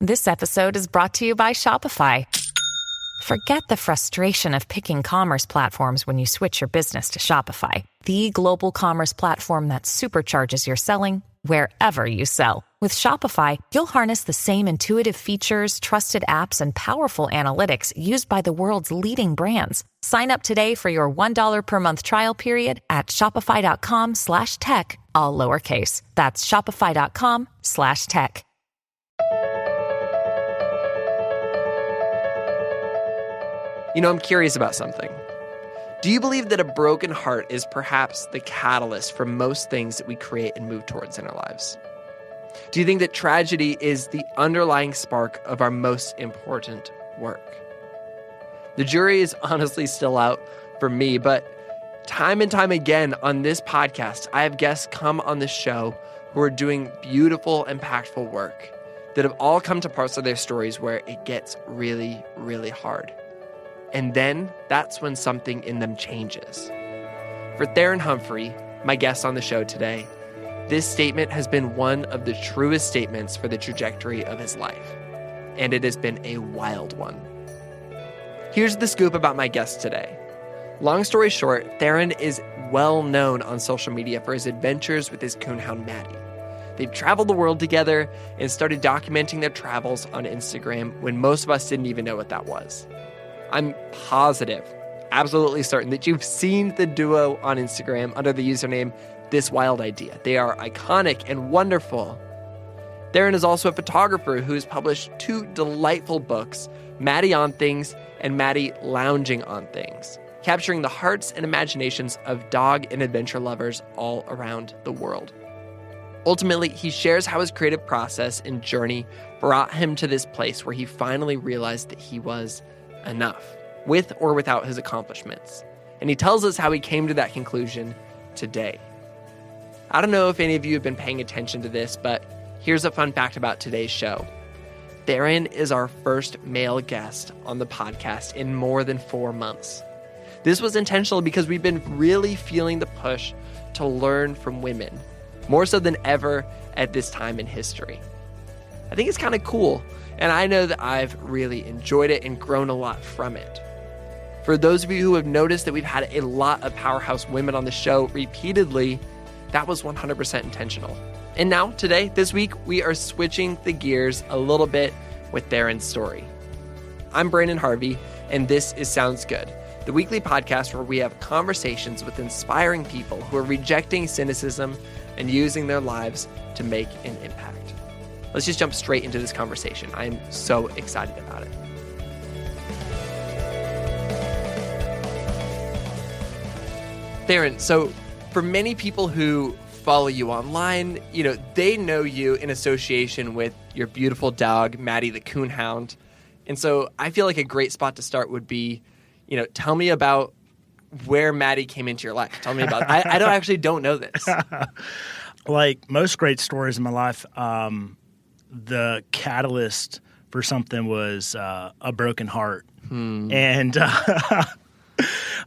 This episode is brought to you by Shopify. Forget the frustration of picking commerce platforms when you switch your business to Shopify, the global commerce platform that supercharges your selling wherever you sell. With Shopify, you'll harness the same intuitive features, trusted apps, and powerful analytics used by the world's leading brands. Sign up today for your $1 per month trial period at shopify.com/tech, all lowercase. That's shopify.com/tech. You know, I'm curious about something. Do you believe that a broken heart is perhaps the catalyst for most things that we create and move towards in our lives? Do you think that tragedy is the underlying spark of our most important work? The jury is honestly still out for me, but time and time again on this podcast, I have guests come on the show who are doing beautiful, impactful work that have all come to parts of their stories where it gets really, really hard. And then that's when something in them changes. For Theron Humphrey, my guest on the show today, this statement has been one of the truest statements for the trajectory of his life. And it has been a wild one. Here's the scoop about my guest today. Long story short, Theron is well known on social media for his adventures with his coonhound, Maddie. They've traveled the world together and started documenting their travels on Instagram when most of us didn't even know what that was. I'm positive, absolutely certain, that you've seen the duo on Instagram under the username This Wild Idea. They are iconic and wonderful. Theron is also a photographer who has published 2 delightful books, Maddie on Things and Maddie Lounging on Things, capturing the hearts and imaginations of dog and adventure lovers all around the world. Ultimately, he shares how his creative process and journey brought him to this place where he finally realized that he was enough, with or without his accomplishments. And he tells us how he came to that conclusion today. I don't know if any of you have been paying attention to this, but here's a fun fact about today's show. Theron is our first male guest on the podcast in more than 4 months. This was intentional because we've been really feeling the push to learn from women, more so than ever at this time in history. I think it's kind of cool, and I know that I've really enjoyed it and grown a lot from it. For those of you who have noticed that we've had a lot of powerhouse women on the show repeatedly, that was 100% intentional. And now, today, this week, we are switching the gears a little bit with Theron's story. I'm Brandon Harvey, and this is Sounds Good, the weekly podcast where we have conversations with inspiring people who are rejecting cynicism and using their lives to make an impact. Let's just jump straight into this conversation. I'm so excited about it. Theron, so for many people who follow you online, you know, they know you in association with your beautiful dog, Maddie the Coonhound. And so I feel like a great spot to start would be, you know, tell me about where Maddie came into your life. Tell me about it. I don't know this. Like most great stories in my life, the catalyst for something was a broken heart. And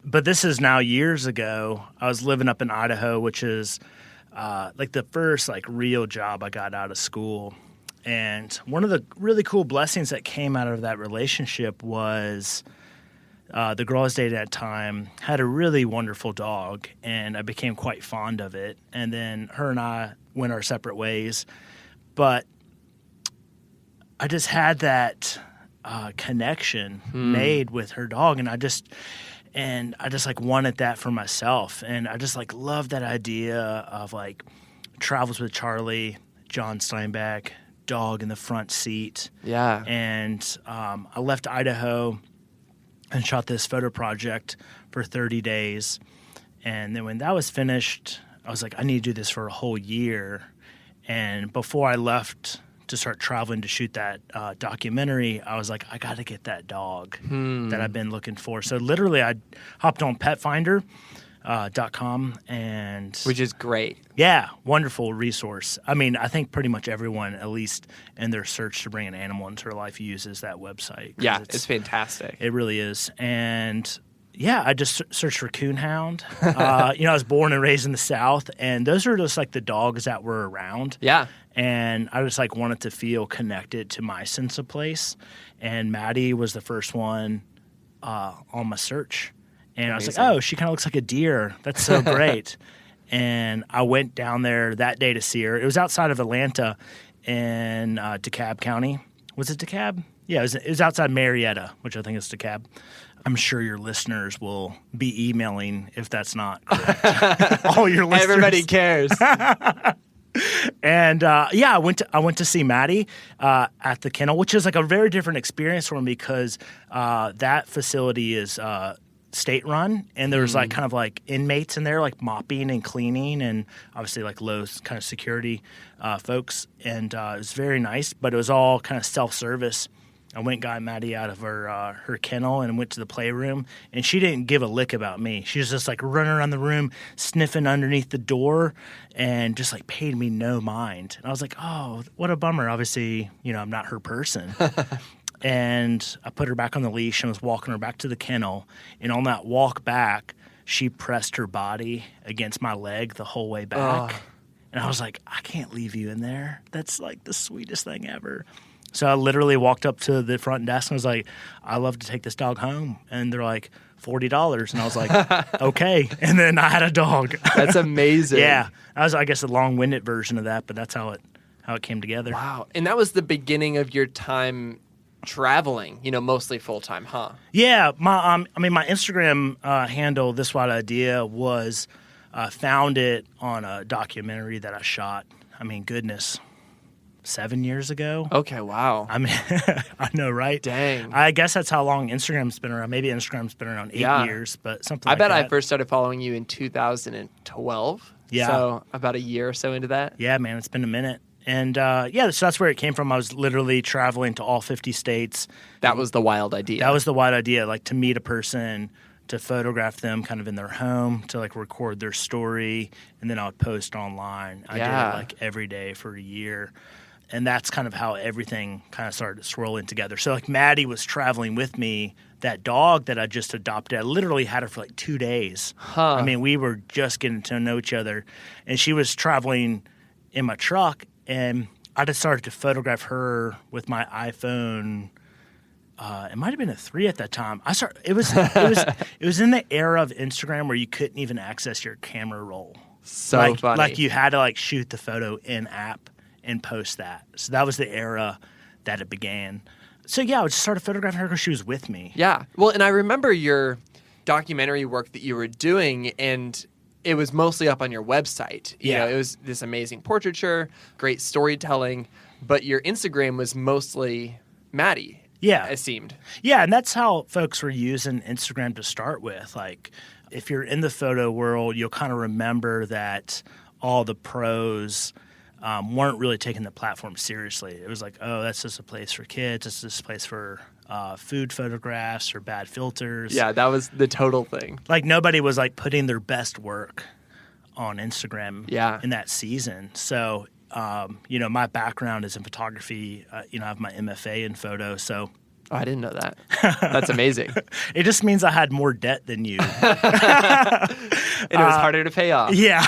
but this is now years ago. I was living up in Idaho, which is like the first like real job I got out of school. And one of the really cool blessings that came out of that relationship was the girl I was dating at the time had a really wonderful dog, and I became quite fond of it. And then her and I went our separate ways. But I just had that connection made with her dog, and I just like wanted that for myself. And I just like loved that idea of like travels with Charlie, John Steinbeck, dog in the front seat. Yeah. And I left Idaho and shot this photo project for 30 days. And then when that was finished, I was like, I need to do this for a whole year. And before I left to start traveling to shoot that documentary, I was like, I got to get that dog that I've been looking for. So literally I hopped on petfinder.com and Which is great. Yeah, wonderful resource. I mean, I think pretty much everyone, at least in their search to bring an animal into their life, uses that website. Yeah, it's fantastic. It really is. And yeah, I just searched for coonhound. I was born and raised in the South, and those are just like the dogs that were around. Yeah. And I just like wanted to feel connected to my sense of place. And Maddie was the first one on my search. And I was like, oh, she kind of looks like a deer. That's so great. And I went down there that day to see her. It was outside of Atlanta in DeKalb County. Was it DeKalb? Yeah, it was outside Marietta, which I think is DeKalb. I'm sure your listeners will be emailing if that's not correct. All your listeners. Everybody cares. And I went to see Maddie at the kennel, which is like a very different experience for me because that facility is state run, and there's like kind of like inmates in there like mopping and cleaning, and obviously like low kind of security folks, and it was very nice, but it was all kind of self-service. I went and got Maddie out of her kennel and went to the playroom, and she didn't give a lick about me. She was just like running around the room, sniffing underneath the door, and just like paid me no mind. And I was like, oh, what a bummer. Obviously, I'm not her person. And I put her back on the leash and was walking her back to the kennel. And on that walk back, she pressed her body against my leg the whole way back. Oh. And I was like, I can't leave you in there. That's like the sweetest thing ever. So I literally walked up to the front desk and was like, I'd love to take this dog home. And they're like, $40. And I was like, okay. And then I had a dog. That's amazing. Yeah. That was, I guess, a long-winded version of that, but that's how it came together. Wow. And that was the beginning of your time traveling, mostly full-time, huh? Yeah. My Instagram handle, This Wild Idea, was founded on a documentary that I shot. Goodness. 7 years ago. Okay, wow. I know, right? Dang. I guess that's how long Instagram's been around. Maybe Instagram's been around 8 years, but something like that. I bet I first started following you in 2012. Yeah. So about a year or so into that. Yeah, man, it's been a minute. And so that's where it came from. I was literally traveling to all 50 states. That was the wild idea. That was the wild idea, like to meet a person, to photograph them kind of in their home, to like record their story, and then I would post online. I did it like every day for a year. And that's kind of how everything kind of started swirling together. So like Maddie was traveling with me. That dog that I just adopted, I literally had her for like 2 days. Huh. We were just getting to know each other. And she was traveling in my truck, and I just started to photograph her with my iPhone. It might have been a 3 at that time. It was in the era of Instagram where you couldn't even access your camera roll. So funny. Like you had to like shoot the photo in app and post that. So that was the era that it began. So yeah, I would just start photographing her because she was with me. Yeah. Well, and I remember your documentary work that you were doing, and it was mostly up on your website. You know, it was this amazing portraiture, great storytelling, but your Instagram was mostly Maddie. Yeah. It seemed. Yeah, and that's how folks were using Instagram to start with. Like, if you're in the photo world, you'll kind of remember that all the pros weren't really taking the platform seriously. It was like, oh, that's just a place for kids. It's just a place for food photographs or bad filters. Yeah, that was the total thing. Like, nobody was, like, putting their best work on Instagram in that season. So, my background is in photography. I have my MFA in photo, so... Oh, I didn't know that. That's amazing. It just means I had more debt than you. And it was harder to pay off. Yeah.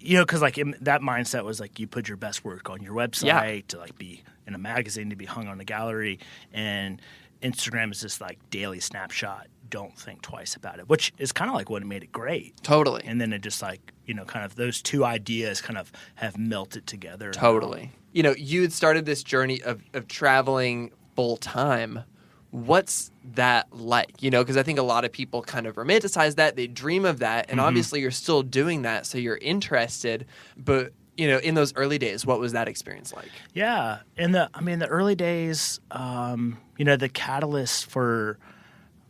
Because like that mindset was like you put your best work on your website to like be in a magazine, to be hung on a gallery. And Instagram is this like daily snapshot. Don't think twice about it, which is kind of like what made it great. Totally. And then it just like, kind of those two ideas kind of have melted together. Totally. You had started this journey of traveling full time. What's that like? Because I think a lot of people kind of romanticize that. They dream of that. And obviously you're still doing that. So you're interested. But, in those early days, what was that experience like? Yeah. In the early days, the catalyst for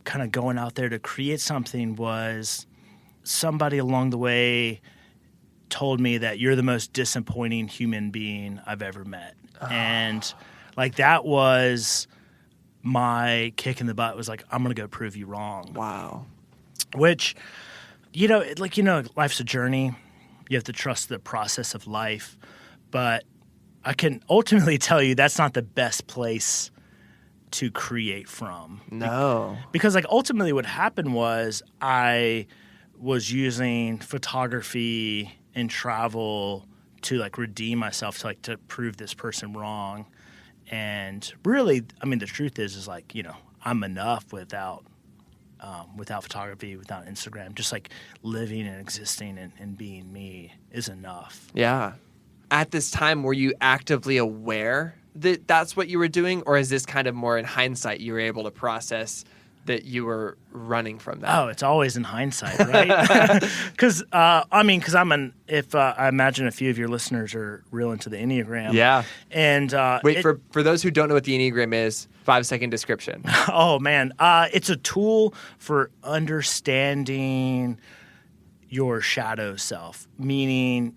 kind of going out there to create something was somebody along the way told me that you're the most disappointing human being I've ever met. And like that was my kick in the butt. Was like, I'm going to go prove you wrong. Wow. Which, life's a journey. You have to trust the process of life. But I can ultimately tell you that's not the best place to create from. No. Because like ultimately what happened was I was using photography and travel to like redeem myself, to like to prove this person wrong. And really, I mean, the truth is like, I'm enough without photography, without Instagram. Just like living and existing and being me is enough. Yeah. At this time, were you actively aware that that's what you were doing? Or is this kind of more in hindsight you were able to process that you were running from that? Oh, it's always in hindsight, right? Because I imagine a few of your listeners are real into the Enneagram. Yeah. And wait, for those who don't know what the Enneagram is, 5-second description. Oh man, it's a tool for understanding your shadow self, meaning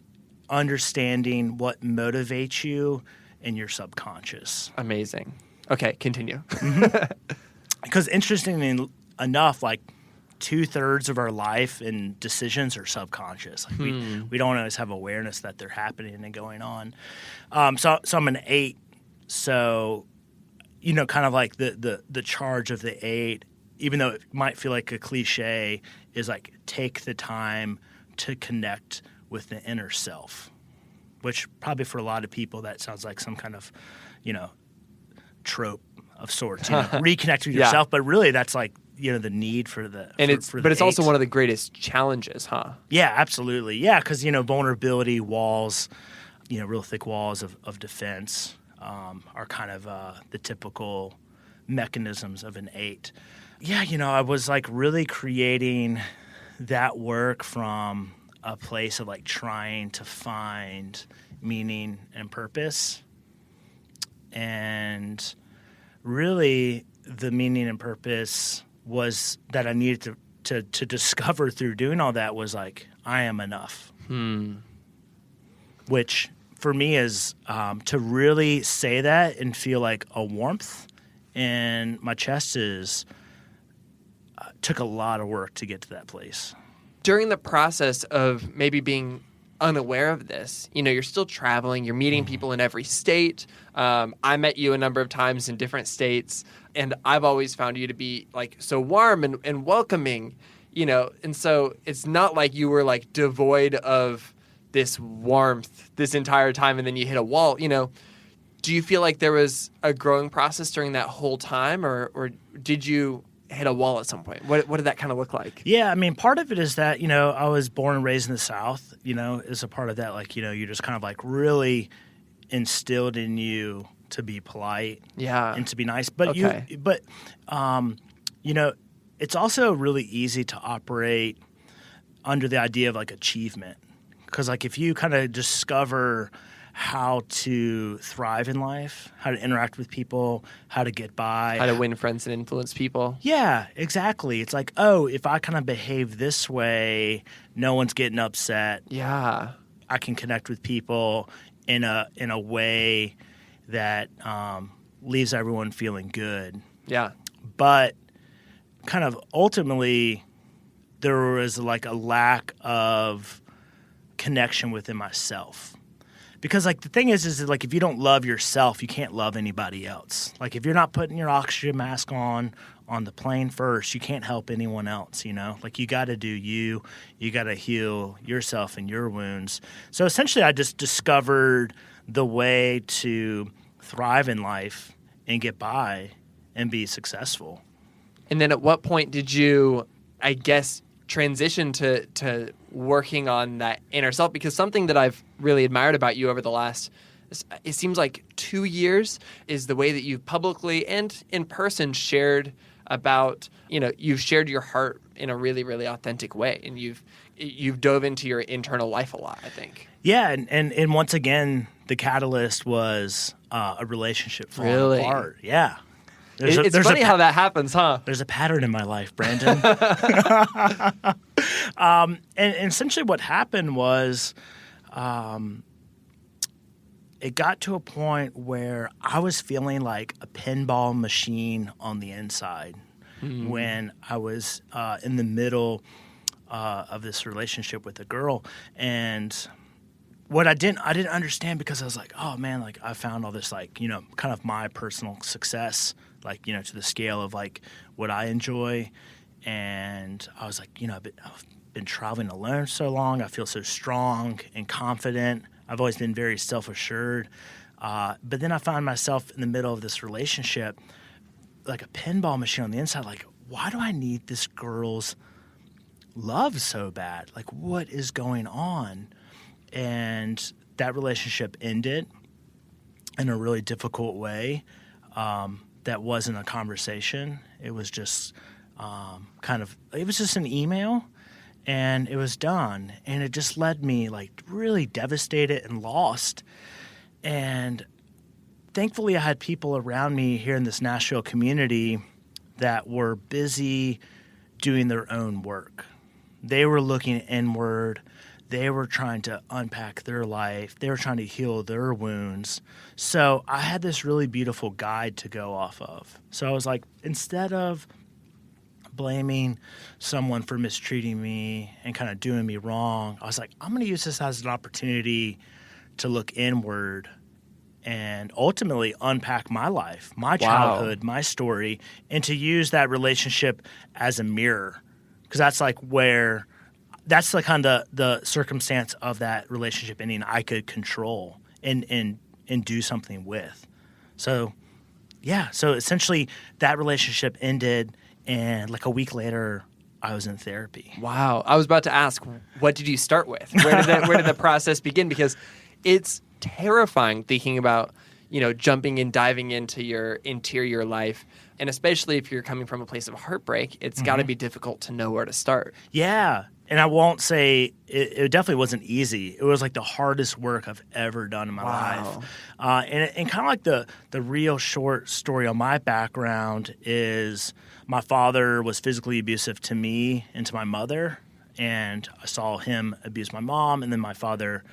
understanding what motivates you in your subconscious. Amazing. Okay, continue. Because interestingly enough, like 2/3 of our life and decisions are subconscious. Like we don't always have awareness that they're happening and going on. So I'm an 8. So, kind of like the charge of the 8, even though it might feel like a cliche, is like take the time to connect with the inner self, which probably for a lot of people that sounds like some kind of, trope of sorts, reconnect with yourself. But really that's like, the need for the – But it's also one of the greatest challenges, huh? Yeah, absolutely. Yeah, because, vulnerability, walls, real thick walls of defense are kind of the typical mechanisms of an 8. Yeah, I was like really creating that work from a place of like trying to find meaning and purpose. And really the meaning and purpose was that I needed to discover through doing all that was like, I am enough. Which for me is to really say that and feel like a warmth in my chest took a lot of work to get to that place. During the process of maybe being unaware of this, you're still traveling, you're meeting people in every state. I met you a number of times in different states, and I've always found you to be like so warm and welcoming, and so it's not like you were like devoid of this warmth this entire time and then you hit a wall. Do you feel like there was a growing process during that whole time, or did you hit a wall at some point? What did that kind of look like? Yeah, I mean, part of it is that, I was born and raised in the South, is a part of that, like, you just kind of like really instilled in you to be polite and to be nice. But it's also really easy to operate under the idea of like achievement. Because like if you kind of discover how to thrive in life, how to interact with people, how to get by. How to win friends and influence people. Yeah, exactly. It's like, oh, if I kind of behave this way, no one's getting upset. Yeah. I can connect with people in a way that leaves everyone feeling good. Yeah. But kind of ultimately, there was like a lack of connection within myself. Because like the thing is that like if you don't love yourself, you can't love anybody else. Like if you're not putting your oxygen mask on the plane first, you can't help anyone else, Like you got to do you got to heal yourself and your wounds. So essentially I just discovered the way to thrive in life and get by and be successful. And then at what point did you, I guess, transition to working on that inner self? Because something that I've really admired about you over the last, it seems like 2 years, is the way that you've publicly and in person shared about, you've shared your heart in a really, really authentic way. And you've dove into your internal life a lot, I think. Yeah. And once again, the catalyst was a relationship falling apart. Yeah. It's funny how that happens, huh? There's a pattern in my life, Brandon. And essentially what happened was it got to a point where I was feeling like a pinball machine on the inside when I was in the middle of this relationship with a girl. And what I didn't understand, because I was like, oh man, like I found all this like, kind of my personal success, like, to the scale of like what I enjoy. And I was like, I've been traveling alone so long. I feel so strong and confident. I've always been very self-assured. But then I found myself in the middle of this relationship, like a pinball machine on the inside. Like, why do I need this girl's love so bad? Like, what is going on? And that relationship ended in a really difficult way. That wasn't a conversation. It was just it was just an email, and it was done. And it just led me like really devastated and lost. And thankfully I had people around me here in this Nashville community that were busy doing their own work. They were looking inward. They were trying to unpack their life. They were trying to heal their wounds. So I had this really beautiful guide to go off of. So I was like, instead of blaming someone for mistreating me and kind of doing me wrong, I was like, I'm going to use this as an opportunity to look inward and ultimately unpack my life, my childhood, my story, and to use that relationship as a mirror. Because that's like where... that's like kind of the circumstance of that relationship ending I could control and do something with. So, yeah. So essentially that relationship ended, and like a week later I was in therapy. Wow. I was about to ask, what did you start with? Where did the process begin? Because it's terrifying thinking about, jumping and diving into your interior life. And especially if you're coming from a place of heartbreak, it's got to be difficult to know where to start. Yeah. And I won't say it definitely wasn't easy. It was like the hardest work I've ever done in my life. And kind of like the real short story on my background is my father was physically abusive to me and to my mother. And I saw him abuse my mom, and then my father,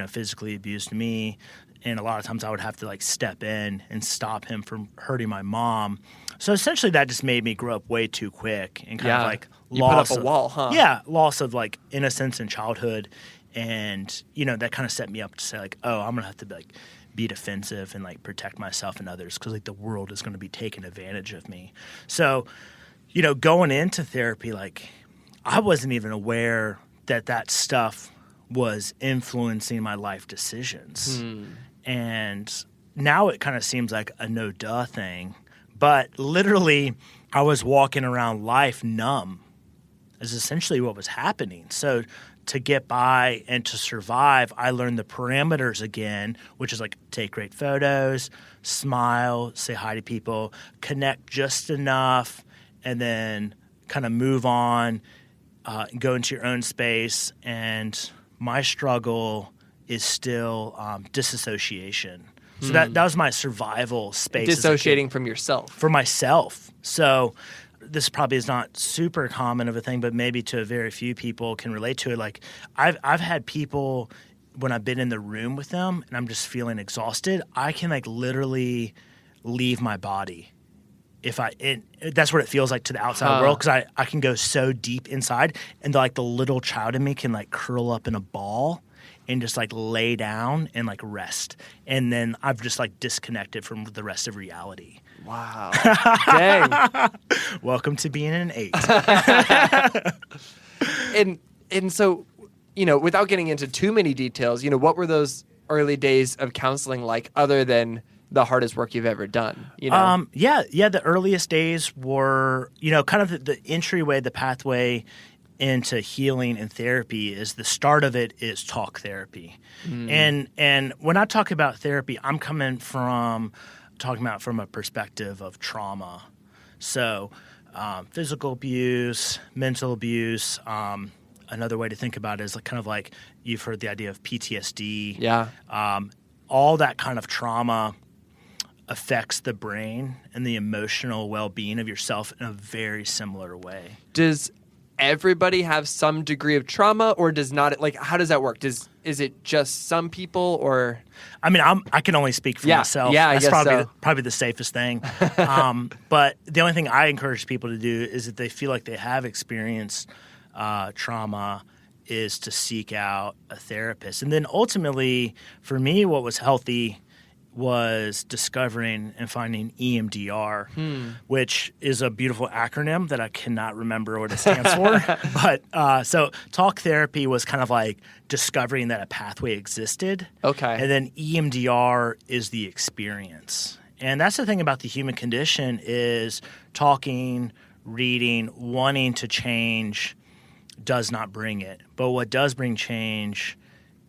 physically abused me. And a lot of times I would have to like step in and stop him from hurting my mom. So essentially that just made me grow up way too quick and kind of like you put up a wall, huh? Yeah, loss of like innocence and childhood. And, that kind of set me up to say like, oh, I'm going to have to like be defensive and like protect myself and others because like the world is going to be taking advantage of me. So, going into therapy, like I wasn't even aware that stuff was influencing my life decisions. And now it kind of seems like a no-duh thing. But literally, I was walking around life numb is essentially what was happening. So to get by and to survive, I learned the parameters again, which is like take great photos, smile, say hi to people, connect just enough, and then kind of move on, go into your own space. And my struggle is still disassociation. So that was my survival space. Dissociating from yourself. For myself. So this probably is not super common of a thing, but maybe to a very few people can relate to it. Like I've had people when I've been in the room with them and I'm just feeling exhausted, I can like literally leave my body. That's what it feels like to the outside world, because I can go so deep inside, and like the little child in me can like curl up in a ball and just like lay down and like rest. And then I've just like disconnected from the rest of reality. Wow. Dang. Welcome to being an 8. And so, without getting into too many details, what were those early days of counseling like, other than the hardest work you've ever done? The earliest days were, kind of the entryway, the pathway into healing and therapy is the start of it is talk therapy. And when I talk about therapy, I'm talking about from a perspective of trauma. So physical abuse, mental abuse. Another way to think about it is like kind of like you've heard the idea of PTSD. Yeah. All that kind of trauma affects the brain and the emotional well-being of yourself in a very similar way. Does everybody have some degree of trauma, or does not? Like, how does that work? Is it just some people, or? I mean, I can only speak for myself. Yeah, that's I guess probably the safest thing. But the only thing I encourage people to do is if they feel like they have experienced trauma, is to seek out a therapist. And then ultimately, for me, what was healthy was discovering and finding EMDR, which is a beautiful acronym that I cannot remember what it stands for. But so talk therapy was kind of like discovering that a pathway existed. Okay. And then EMDR is the experience. And that's the thing about the human condition is talking, reading, wanting to change does not bring it. But what does bring change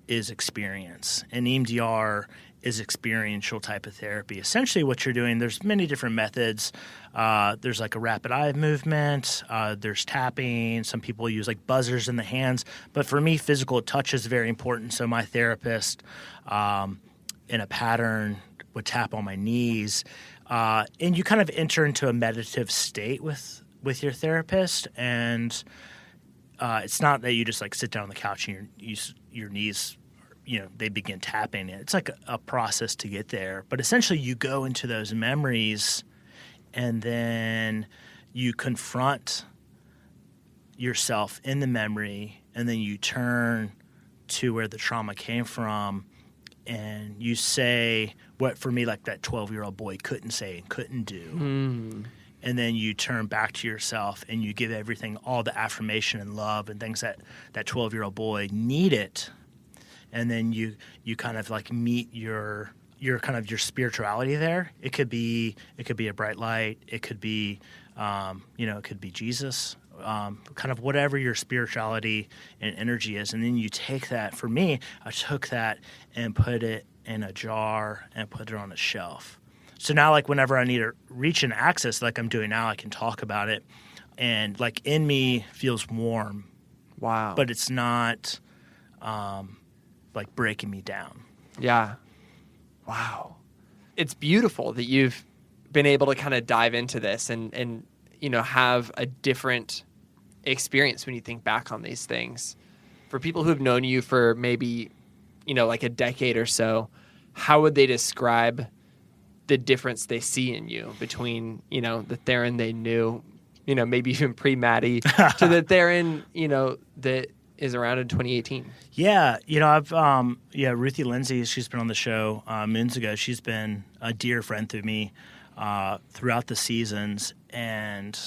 is experience. And EMDR is experiential type of therapy. Essentially what you're doing, there's many different methods. There's like a rapid eye movement. There's tapping. Some people use like buzzers in the hands. But for me, physical touch is very important. So my therapist in a pattern would tap on my knees. And you kind of enter into a meditative state with your therapist. And it's not that you just like sit down on the couch and your knees, they begin tapping. It's like a process to get there. But essentially you go into those memories and then you confront yourself in the memory, and then you turn to where the trauma came from and you say what for me like that 12-year-old boy couldn't say and couldn't do. And then you turn back to yourself and you give everything all the affirmation and love and things that 12-year-old boy needed. And then you kind of like meet your kind of your spirituality there. It could be a bright light. It could be, it could be Jesus, kind of whatever your spirituality and energy is. And then you take that. For me, I took that and put it in a jar and put it on a shelf. So now, like, whenever I need to reach and access, like I'm doing now, I can talk about it. And, like, in me feels warm. Wow. But it's not, like, breaking me down. Yeah. Wow. It's beautiful that you've been able to kind of dive into this and have a different experience when you think back on these things. For people who've known you for maybe, like a decade or so, how would they describe the difference they see in you between, the Theron they knew, maybe even pre-Maddie to the Theron, that is around in 2018? Yeah. Ruthie Lindsay, she's been on the show moons ago. She's been a dear friend to me throughout the seasons. And,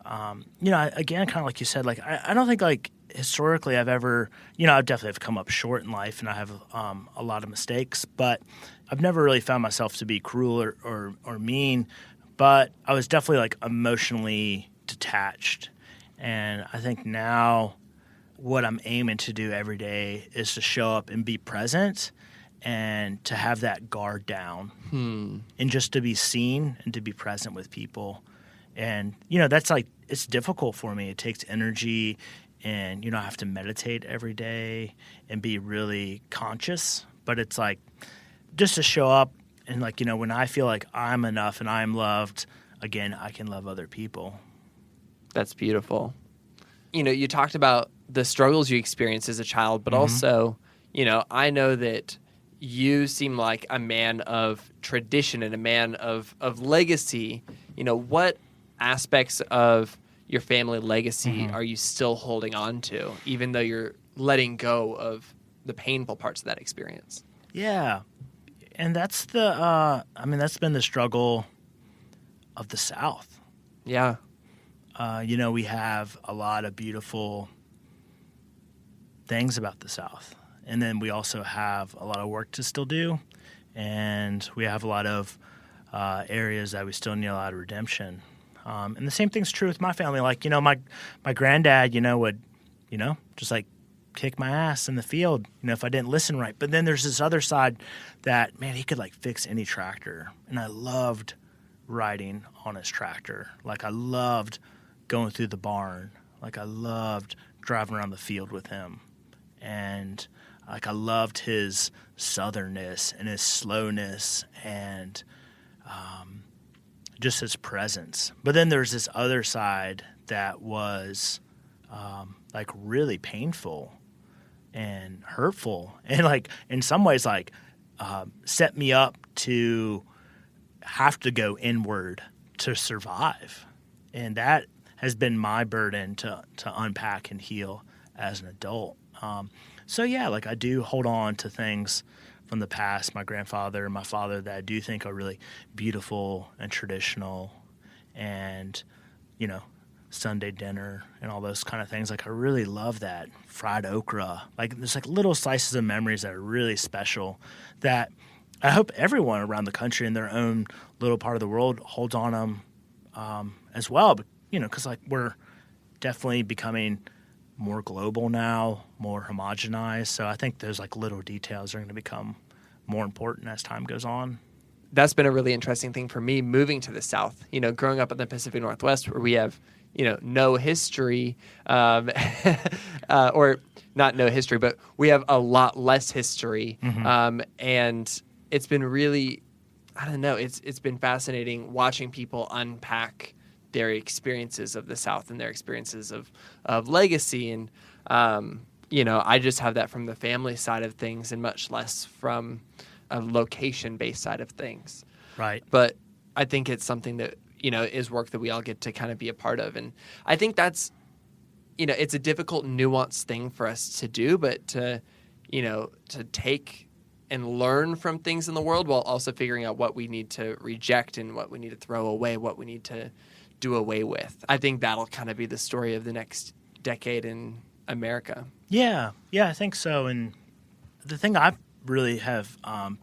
again, kind of like you said, like, I don't think like historically I've ever, I definitely have come up short in life and I have a lot of mistakes, but I've never really found myself to be cruel or mean, but I was definitely like emotionally detached. And I think now what I'm aiming to do every day is to show up and be present and to have that guard down and just to be seen and to be present with people. And, that's like, it's difficult for me. It takes energy and, I have to meditate every day and be really conscious, but it's like, just to show up and like, when I feel like I'm enough and I'm loved, again, I can love other people. That's beautiful. You talked about the struggles you experienced as a child, but also, I know that you seem like a man of tradition and a man of legacy. What aspects of your family legacy are you still holding on to, even though you're letting go of the painful parts of that experience? Yeah. And that's that's been the struggle of the South. Yeah. We have a lot of beautiful things about the South. And then we also have a lot of work to still do. And we have a lot of areas that we still need a lot of redemption. And the same thing's true with my family. Like, my granddad, would, just like kick my ass in the field, if I didn't listen right. But then there's this other side that, man, he could like fix any tractor. And I loved riding on his tractor. Like I loved going through the barn. Like I loved driving around the field with him. And like I loved his southernness and his slowness and just his presence. But then there's this other side that was like really painful and hurtful and like in some ways like set me up to have to go inward to survive. And that has been my burden to unpack and heal as an adult. So yeah, like I do hold on to things from the past, my grandfather and my father, that I do think are really beautiful and traditional, and, Sunday dinner and all those kind of things. Like, I really love that. Fried okra. Like, there's like little slices of memories that are really special that I hope everyone around the country in their own little part of the world holds on them as well. But, because like we're definitely becoming more global now, more homogenized. So I think those like little details are going to become more important as time goes on. That's been a really interesting thing for me moving to the South. Growing up in the Pacific Northwest, where we have no history, or not no history, but we have a lot less history. And it's been really, I don't know, it's been fascinating watching people unpack their experiences of the South and their experiences of legacy. And, I just have that from the family side of things and much less from a location-based side of things. Right. But I think it's something that, is work that we all get to kind of be a part of. And I think that's, it's a difficult, nuanced thing for us to do, but to take and learn from things in the world while also figuring out what we need to reject and what we need to throw away, what we need to do away with. I think that'll kind of be the story of the next decade in America. Yeah, I think so. And the thing I really have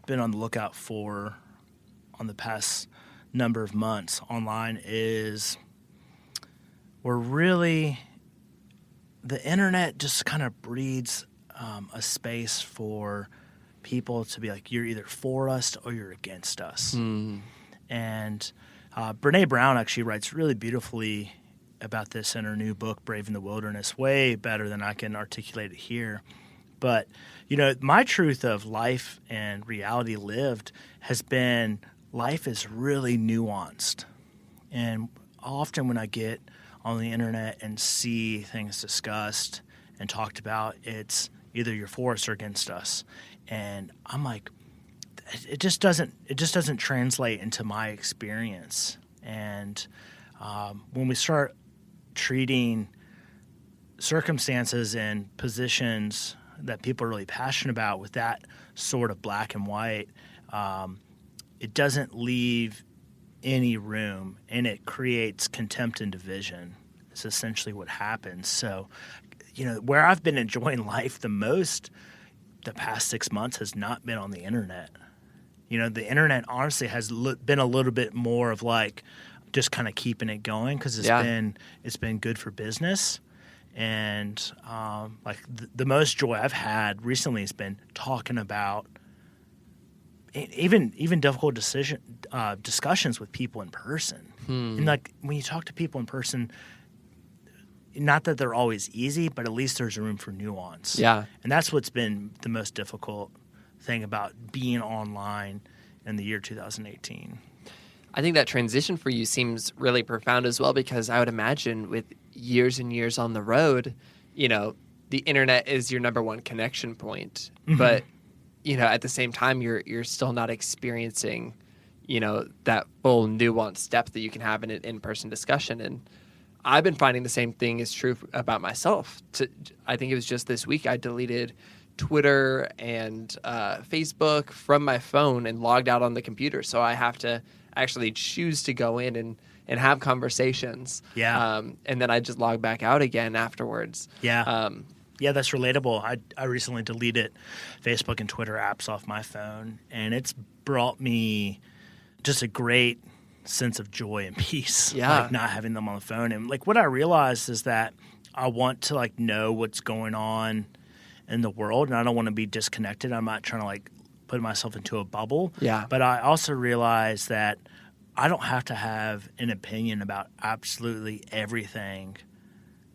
been on the lookout for on the past number of months online is the internet just kind of breeds a space for people to be like, you're either for us or you're against us. And Brene Brown actually writes really beautifully about this in her new book, Brave in the Wilderness, way better than I can articulate it here. But, my truth of life and reality lived has been life is really nuanced. And often when I get on the internet and see things discussed and talked about, it's either you're for us or against us. And I'm like, it just doesn't translate into my experience. And when we start treating circumstances and positions that people are really passionate about with that sort of black and white, it doesn't leave any room, and it creates contempt and division. It's essentially what happens. So, where I've been enjoying life the most the past 6 months has not been on the internet. The internet honestly has been a little bit more of like just kind of keeping it going because it's been good for business. And like the most joy I've had recently has been talking about even difficult discussions with people in person. And like when you talk to people in person, not that they're always easy, but at least there's room for nuance. Yeah. And that's what's been the most difficult thing about being online in the year 2018. I think that transition for you seems really profound as well, because I would imagine with years and years on the road, the internet is your number one connection point. But, at the same time, you're still not experiencing, that full nuanced depth that you can have in an in-person discussion. And I've been finding the same thing is true about myself. I think it was just this week I deleted Twitter and Facebook from my phone and logged out on the computer. So I have to actually choose to go in and have conversations. Yeah. And then I just log back out again afterwards. Yeah. Yeah, that's relatable. I recently deleted Facebook and Twitter apps off my phone, and it's brought me just a great sense of joy and peace. Yeah. Like not having them on the phone. And like what I realized is that I want to like know what's going on in the world, and I don't want to be disconnected. I'm not trying to like put myself into a bubble. Yeah. But I also realize that I don't have to have an opinion about absolutely everything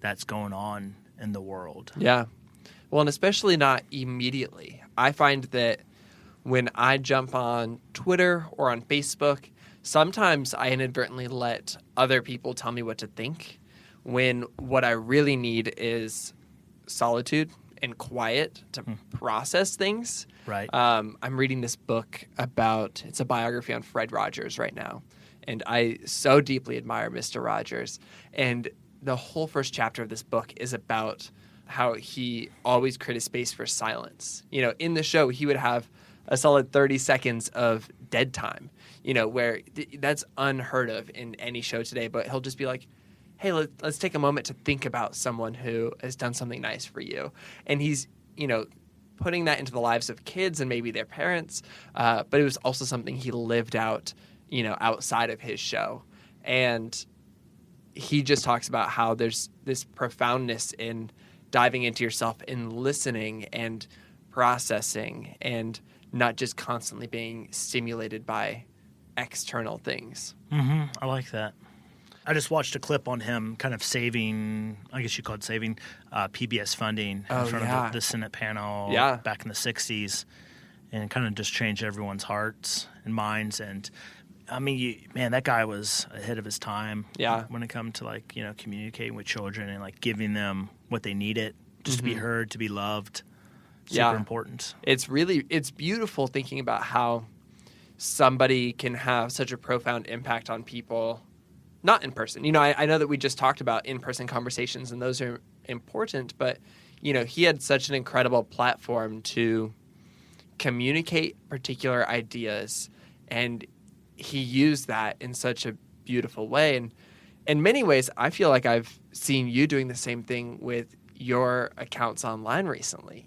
that's going on in the world. Yeah. Well, and especially not immediately. I find that when I jump on Twitter or on Facebook, sometimes I inadvertently let other people tell me what to think, when what I really need is solitude and quiet to process things. Right. I'm reading this book it's a biography on Fred Rogers right now. And I so deeply admire Mr. Rogers. And the whole first chapter of this book is about how he always created space for silence. In the show, he would have a solid 30 seconds of dead time, where that's unheard of in any show today. But he'll just be like, hey, let's take a moment to think about someone who has done something nice for you. And he's, putting that into the lives of kids and maybe their parents. But it was also something he lived out, outside of his show. And he just talks about how there's this profoundness in diving into yourself and listening and processing and not just constantly being stimulated by external things. Mm-hmm. I like that. I just watched a clip on him kind of saving, I guess you call it saving, PBS funding in front of the Senate panel back in the 60s, and kind of just changed everyone's hearts and minds. And I mean, that guy was ahead of his time when it comes to communicating with children and giving them what they needed, just to be heard, to be loved. Super important. It's beautiful thinking about how somebody can have such a profound impact on people, not in person. I know that we just talked about in-person conversations, and those are important, but, he had such an incredible platform to communicate particular ideas, and he used that in such a beautiful way. And in many ways, I feel like I've seen you doing the same thing with your accounts online recently.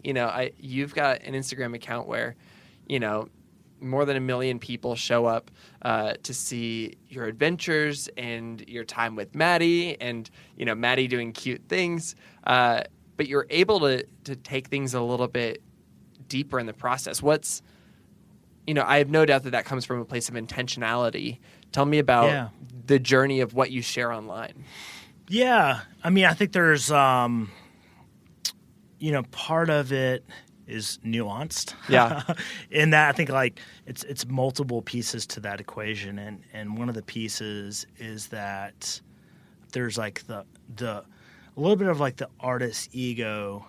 You've got an Instagram account where, more than 1 million people show up to see your adventures and your time with Maddie and, Maddie doing cute things. But you're able to take things a little bit deeper in the process. I have no doubt that comes from a place of intentionality. Tell me about the journey of what you share online. Yeah. I mean, I think there's, part of it is nuanced. Yeah. In that I think it's multiple pieces to that equation. And one of the pieces is that there's the a little bit of the artist's ego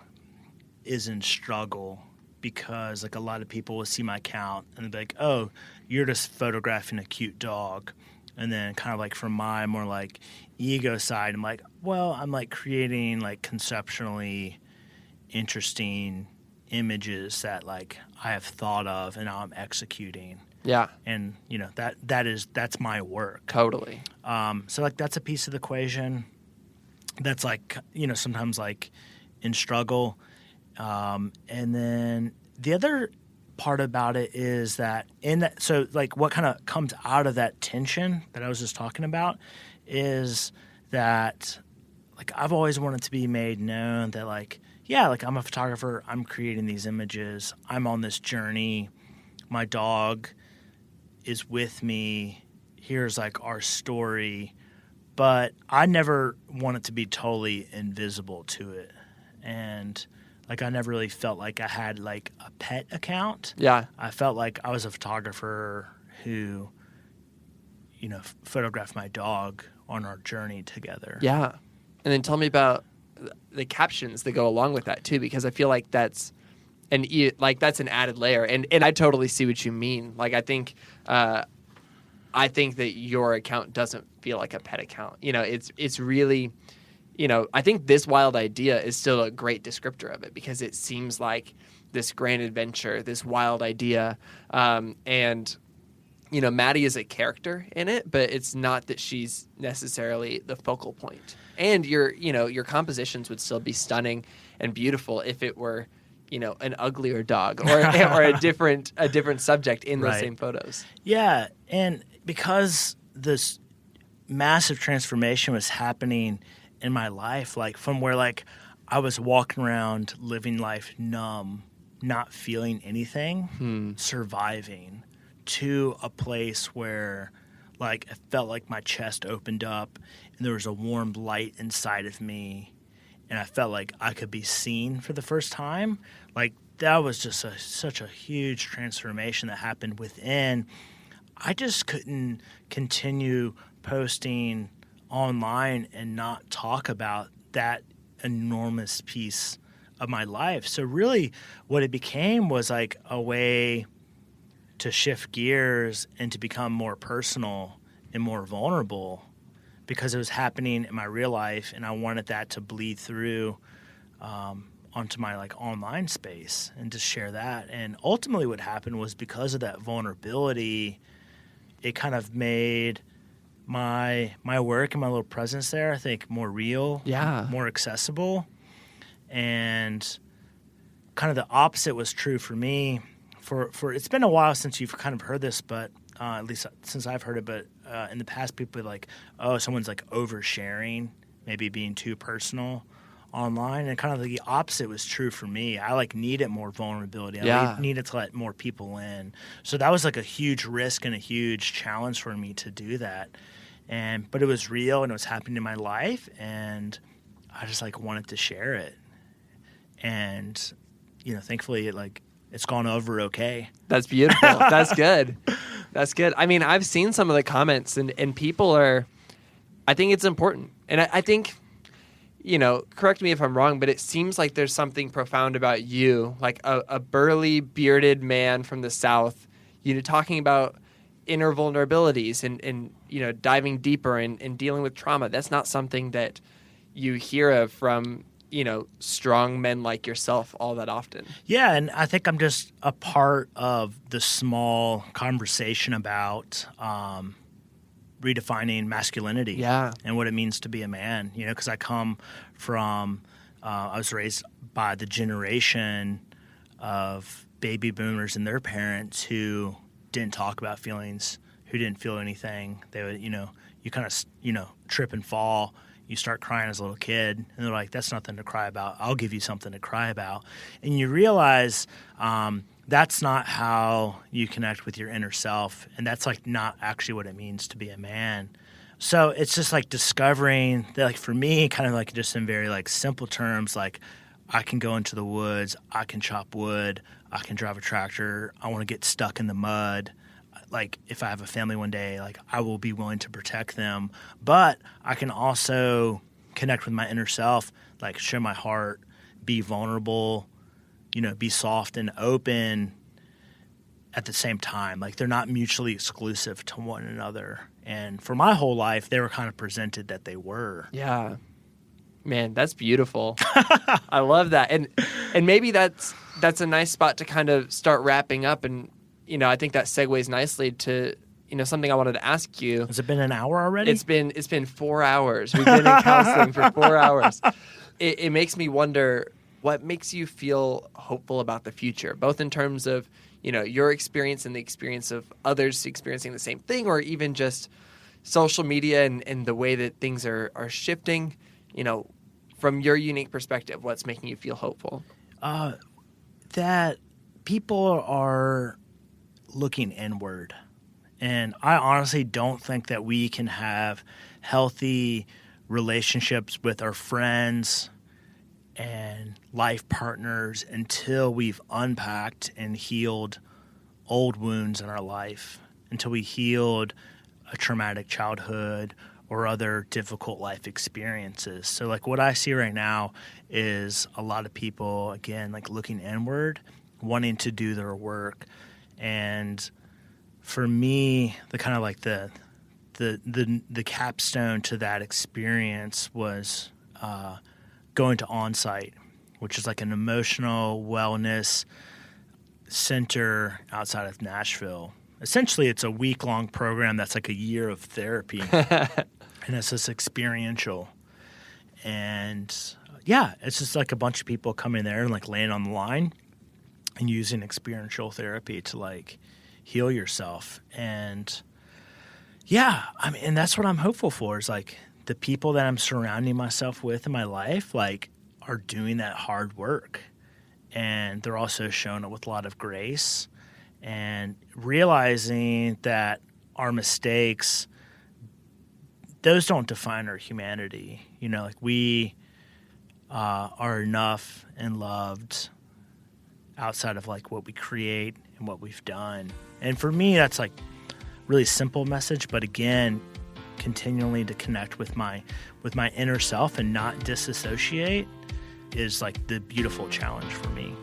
is in struggle, because a lot of people will see my account and they'll be like, oh, you're just photographing a cute dog. And then kind of from my more ego side, I'm I'm creating conceptually interesting images that I have thought of and now I'm executing. Yeah. And that's my work. Totally. So that's a piece of the equation that's sometimes in struggle. And then the other part about it is that what kind of comes out of that tension that I was just talking about is that I've always wanted to be made known that I'm a photographer, I'm creating these images, I'm on this journey, my dog is with me, here's our story, but I never want it to be totally invisible to it. And I never really felt I had a pet account. Yeah. I felt I was a photographer who, photographed my dog on our journey together. Yeah. And then tell me about the captions that go along with that too, because I feel that's that's an added layer. And I totally see what you mean. I think that your account doesn't feel like a pet account. It's really, I think this wild idea is still a great descriptor of it, because it seems like this grand adventure, this wild idea. And Maddie is a character in it, but it's not that she's necessarily the focal point. And your compositions would still be stunning and beautiful if it were, an uglier dog or a different subject in those same photos. Yeah, and because this massive transformation was happening in my life, from where I was walking around living life numb, not feeling anything, surviving, to a place where it felt like my chest opened up and there was a warm light inside of me, and I felt like I could be seen for the first time. That was just such a huge transformation that happened within. I just couldn't continue posting online and not talk about that enormous piece of my life. So really what it became was a way to shift gears and to become more personal and more vulnerable, because it was happening in my real life and I wanted that to bleed through onto my like online space and just share that. And ultimately what happened was because of that vulnerability, it kind of made my work and my little presence there, I think, more real, more accessible. And kind of the opposite was true for me. For it's been a while since you've kind of heard this, but at least since I've heard it, but in the past people are like, oh, someone's like oversharing, maybe being too personal online, and kind of the opposite was true for me. I like needed more vulnerability. I needed to let more people in. So that was like a huge risk and a huge challenge for me to do that. But it was real and it was happening in my life, and I just like wanted to share it. And thankfully it's gone over okay. That's beautiful. That's good. That's good. I mean, I've seen some of the comments and people are, I think it's important. And I think, correct me if I'm wrong, but it seems like there's something profound about you, like a burly, bearded man from the South, talking about inner vulnerabilities and diving deeper and dealing with trauma. That's not something that you hear of from, strong men like yourself all that often. Yeah, and I think I'm just a part of the small conversation about redefining masculinity and what it means to be a man, because I come from, I was raised by the generation of baby boomers and their parents who didn't talk about feelings, who didn't feel anything. They would, you kind of, trip and fall. You start crying as a little kid, and they're like, that's nothing to cry about. I'll give you something to cry about. And you realize that's not how you connect with your inner self, and that's like not actually what it means to be a man. So it's just like discovering that, like for me, kind of like just in very like simple terms, like I can go into the woods, I can chop wood, I can drive a tractor, I want to get stuck in the mud. Like if I have a family one day, like I will be willing to protect them, but I can also connect with my inner self, like show my heart, be vulnerable, be soft and open at the same time. Like they're not mutually exclusive to one another. And for my whole life, they were kind of presented that they were. Yeah. Man, that's beautiful. I love that. And maybe that's a nice spot to kind of start wrapping up. And, I think that segues nicely to, something I wanted to ask you. Has it been an hour already? It's been 4 hours. We've been in counseling for 4 hours. It makes me wonder, what makes you feel hopeful about the future, both in terms of, your experience and the experience of others experiencing the same thing, or even just social media and the way that things are shifting, from your unique perspective, what's making you feel hopeful? That people are looking inward. And I honestly don't think that we can have healthy relationships with our friends and life partners until we've unpacked and healed old wounds in our life, until we healed a traumatic childhood or other difficult life experiences. So like what I see right now is a lot of people, again, like looking inward, wanting to do their work. And for me, the kind of like the capstone to that experience was going to Onsite, which is like an emotional wellness center outside of Nashville. Essentially, it's a week-long program that's like a year of therapy, and it's just experiential. And it's just like a bunch of people coming there and like laying on the line and using experiential therapy to like heal yourself. And and that's what I'm hopeful for, is like the people that I'm surrounding myself with in my life, like are doing that hard work. And they're also showing it with a lot of grace and realizing that our mistakes, those don't define our humanity. Like we are enough and loved outside of like what we create and what we've done. And for me, that's like really simple message, but again, continually to connect with my inner self and not disassociate is like the beautiful challenge for me.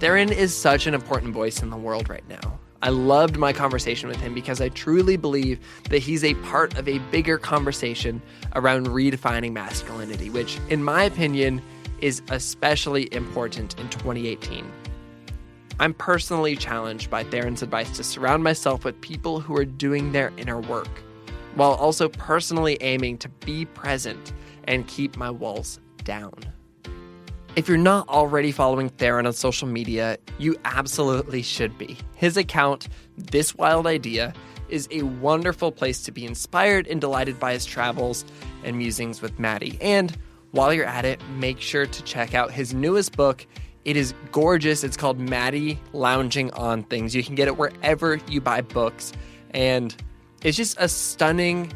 Theron is such an important voice in the world right now. I loved my conversation with him because I truly believe that he's a part of a bigger conversation around redefining masculinity, which, in my opinion, is especially important in 2018. I'm personally challenged by Theron's advice to surround myself with people who are doing their inner work, while also personally aiming to be present and keep my walls down. If you're not already following Theron on social media, you absolutely should be. His account, This Wild Idea, is a wonderful place to be inspired and delighted by his travels and musings with Maddie. And while you're at it, make sure to check out his newest book. It is gorgeous. It's called Maddie Lounging on Things. You can get it wherever you buy books. And it's just a stunning,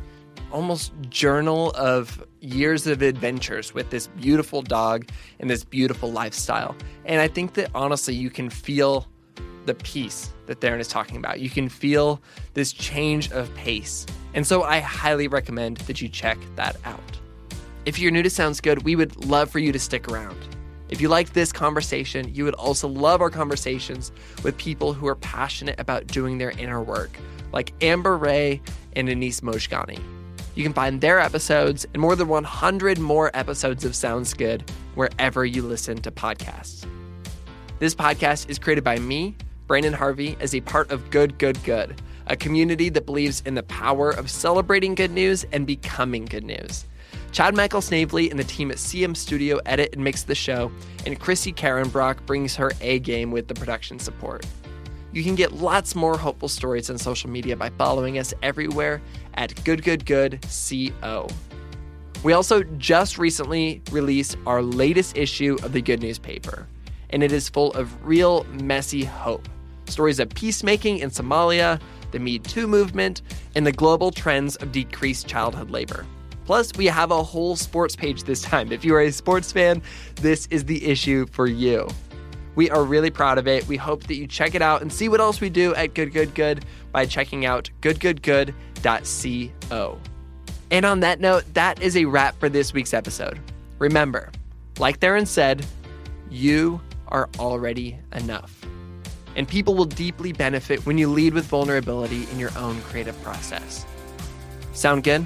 almost journal of years of adventures with this beautiful dog and this beautiful lifestyle. And I think that honestly, you can feel the peace that Theron is talking about. You can feel this change of pace. And so I highly recommend that you check that out. If you're new to Sounds Good, we would love for you to stick around. If you like this conversation, you would also love our conversations with people who are passionate about doing their inner work, like Amber Ray and Anise Mojgani. You can find their episodes and more than 100 more episodes of Sounds Good wherever you listen to podcasts. This podcast is created by me, Brandon Harvey, as a part of Good, Good, Good, a community that believes in the power of celebrating good news and becoming good news. Chad Michael Snavely and the team at CM Studio edit and mix the show, and Chrissy Karenbrock brings her A game with the production support. You can get lots more hopeful stories on social media by following us everywhere at GoodGoodGoodCO. We also just recently released our latest issue of the Good Newspaper, and it is full of real messy hope. Stories of peacemaking in Somalia, the Me Too movement, and the global trends of decreased childhood labor. Plus, we have a whole sports page this time. If you are a sports fan, this is the issue for you. We are really proud of it. We hope that you check it out and see what else we do at Good, Good, Good by checking out goodgoodgood.co. And on that note, that is a wrap for this week's episode. Remember, like Theron said, you are already enough. And people will deeply benefit when you lead with vulnerability in your own creative process. Sound good?